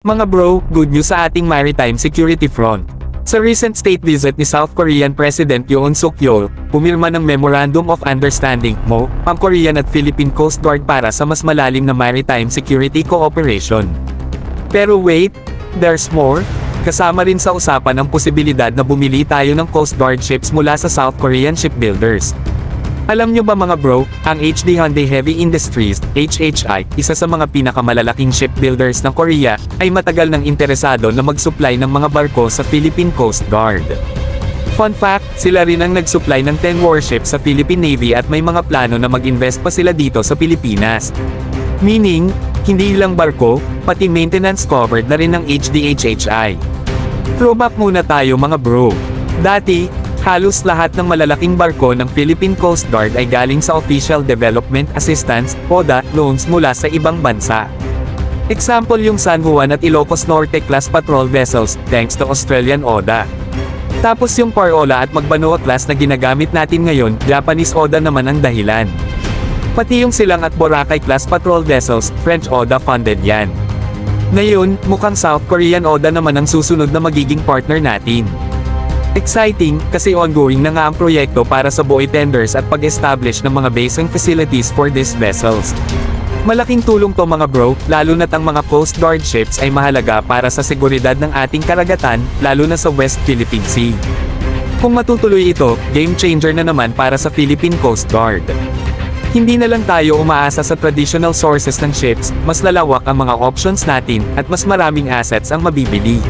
Mga bro, good news sa ating maritime security front. Sa recent state visit ni South Korean President Yoon Suk Yeol, pumirma ng Memorandum of Understanding (MOU) ang Korean at Philippine Coast Guard para sa mas malalim na maritime security cooperation. Pero wait, there's more. Kasama rin sa usapan ang posibilidad na bumili tayo ng Coast Guard ships mula sa South Korean shipbuilders. Alam nyo ba mga bro, ang HD Hyundai Heavy Industries, HHI, isa sa mga pinakamalalaking shipbuilders ng Korea, ay matagal nang interesado na mag-supply ng mga barko sa Philippine Coast Guard. Fun fact, sila rin ang nag-supply ng 10 warships sa Philippine Navy at may mga plano na mag-invest pa sila dito sa Pilipinas. Meaning, hindi lang barko, pati maintenance covered na rin ng HD HHI. Throwback muna tayo mga bro. Dati, halos lahat ng malalaking barko ng Philippine Coast Guard ay galing sa Official Development Assistance, ODA, loans mula sa ibang bansa. Example yung San Juan at Ilocos Norte class patrol vessels, thanks to Australian ODA. Tapos yung Parola at Magbanoa class na ginagamit natin ngayon, Japanese ODA naman ang dahilan. Pati yung Silang at Boracay class patrol vessels, French ODA funded yan. Ngayon, mukhang South Korean ODA naman ang susunod na magiging partner natin. Exciting, kasi ongoing na nga ang proyekto para sa buoy tenders at pag-establish ng mga basing facilities for these vessels. Malaking tulong to mga bro, lalo na't ang mga Coast Guard ships ay mahalaga para sa seguridad ng ating karagatan, lalo na sa West Philippine Sea. Kung matutuloy ito, game changer na naman para sa Philippine Coast Guard. Hindi na lang tayo umaasa sa traditional sources ng ships, mas lalawak ang mga options natin, at mas maraming assets ang mabibili.